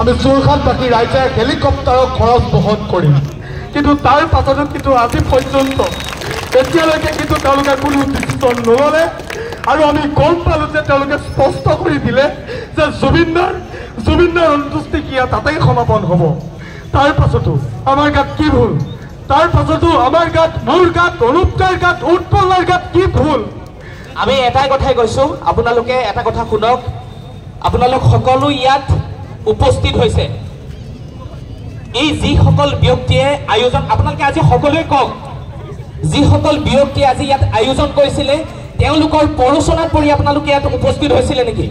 আমি যোৰহাটবাসী ৰাইজে হেলিকপ্টাৰৰ খৰচ বহন কৰিম কিন্তু তাৰ পাছতো কিন্তু আজি পৰ্যন্ত এতিয়ালৈকে কিন্তু তেওঁলোকে কোনো ডিচিশ্যন নল'লে আৰু আমি গম পালোঁ যে তেওঁলোকে স্পষ্ট কৰি দিলে যে জুবিনদাৰ অন্ত্যেষ্টিক্ৰিয়া তাতেই সমাপন হ'ব তাৰ পাছতো আমাৰ গাত কি ভুল তাৰ পাছতো আমাৰ গাত মোৰ গাত অনুপদাৰ গাত উৎপলৰ গাত কি ভুল আমি এটাই কথাই কৈছোঁ আপোনালোকে এটা কথা শুনক আপোনালোক সকলো ইয়াত উপস্থিত হৈছে এই যিসকল ব্যক্তিয়ে আয়োজন আপোনালোকে আজি সকলোৱে কওক যিসকল ব্যক্তিয়ে আজি ইয়াত আয়োজন কৰিছিলে তেওঁলোকৰ পৰচনাত পৰি আপোনালোকে ইয়াত উপস্থিত হৈছিলে নেকি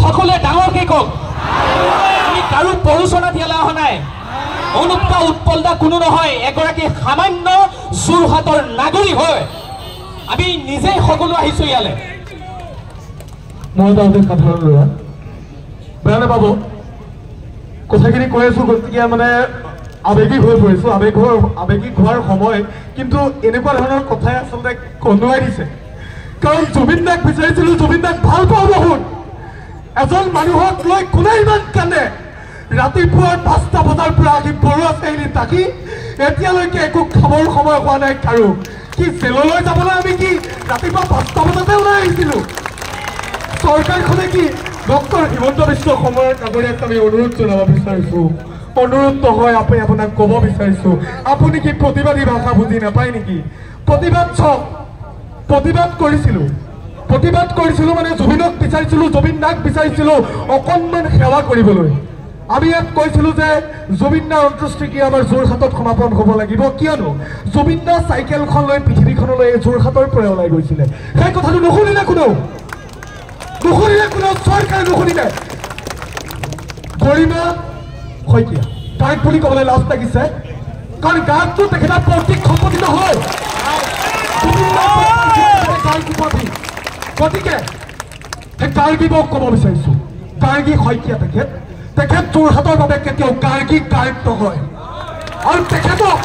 সকলোৱে ডাঙৰকৈ কওক আমি কাৰো পৰচনাত ইয়ালৈ অহা নাই অনুপদা উৎপলদা কোনো নহয় এগৰাকী সামান্য যোৰহাটৰ নাগৰিক হয় আমি নিজেই সকলো আহিছোঁ ইয়ালৈ মই তাতে সাধাৰণ ল'ৰা বেয়া নাপাব কথাখিনি কৈ আছোঁ গতিকে মানে আৱেগিক হৈ পৰিছোঁ আৱেগিক হোৱাৰ সময় কিন্তু এনেকুৱা ধৰণৰ কথাই আচলতে কন্দুৱাই দিছে কাৰণ জুবিন দাক বিচাৰিছিলোঁ জুবিন দাক ভাল পাওঁ বহুত এজন মানুহক লৈ কোনে ইমান কান্দে ৰাতিপুৱাৰ 5টা বজাৰ পৰা আহি বৰুৱা চাৰিআলি তাকি এতিয়ালৈকে একো খাবৰ সময় হোৱা নাই কাৰো কি জেললৈ যাবলৈ আমি কি ৰাতিপুৱা 5টা বজাতে ওলাই আহিছিলোঁ চৰকাৰখনে কি ডক্টৰ হিমন্ত বিশ্ব শৰ্মাৰ কাগৰীয়াক আমি অনুৰোধ জনাব বিচাৰিছোঁ অনুৰোধ নহয় আপুনি আপোনাক ক'ব বিচাৰিছোঁ আপুনি কি প্ৰতিবাদী ভাষা বুজি নাপায় নেকি প্ৰতিবাদ চাওক প্ৰতিবাদ কৰিছিলোঁ মানে জুবিনক বিচাৰিছিলোঁ জুবিন দাক বিচাৰিছিলোঁ অকণমান সেৱা কৰিবলৈ আমি ইয়াত কৈছিলোঁ যে জুবিন দাৰ অন্ত্যেষ্টিক্ৰিয়া আমাৰ যোৰহাটত সমাপন হ'ব লাগিব কিয়নো জুবিন দা চাইকেলখন লৈ পৃথিৱীখনলৈ যোৰহাটৰ পৰা ওলাই গৈছিলে সেই কথাটো নুশুনিলে কোনেও চৰকাৰে নুশুনিলে গৰিমা শইকীয়া তাক বুলি ক'বলৈ লাজ লাগিছে কাৰণ গানটো তেখেতৰ পৈতৃক সম্পত্তি নহয় গতিকে সেই গাৰ্গীবক ক'ব বিচাৰিছোঁ গাৰ্গী শইকীয়া তেখেত যোৰহাটৰ বাবে কেতিয়াও গাৰ্গী গায়ক নহয় আৰু তেখেতক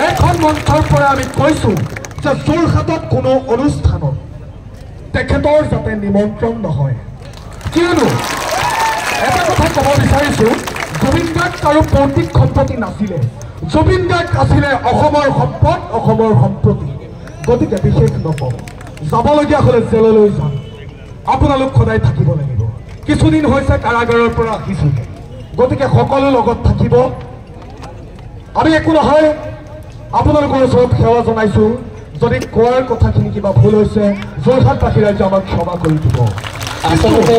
এইখন মঞ্চৰ পৰা আমি কৈছোঁ যে যোৰহাটত কোনো অনুষ্ঠানত তেখেতৰ যাতে নিমন্ত্ৰণ নহয় কিয়নো এটা কথা ক'ব বিচাৰিছোঁ জুবিন গাৰ্গ কাৰো পৈতৃক সম্পত্তি নাছিলে জুবিন গাৰ্গ আছিলে অসমৰ সম্পদ অসমৰ সম্পত্তি গতিকে বিশেষ নকওঁ যাবলগীয়া হ'লে জেললৈ যাম আপোনালোক সদায় থাকিব লাগিব কিছুদিন হৈছে কাৰাগাৰৰ পৰা আহিছোঁ গতিকে সকলো লগত থাকিব আমি একো নহয় আপোনালোকৰ ওচৰত সেৱা জনাইছোঁ যদি কোৱাৰ কথাখিনি কিবা ভুল হৈছে যোৰহাটবাসী ৰাইজে আমাক ক্ষমা কৰি দিব আচলতে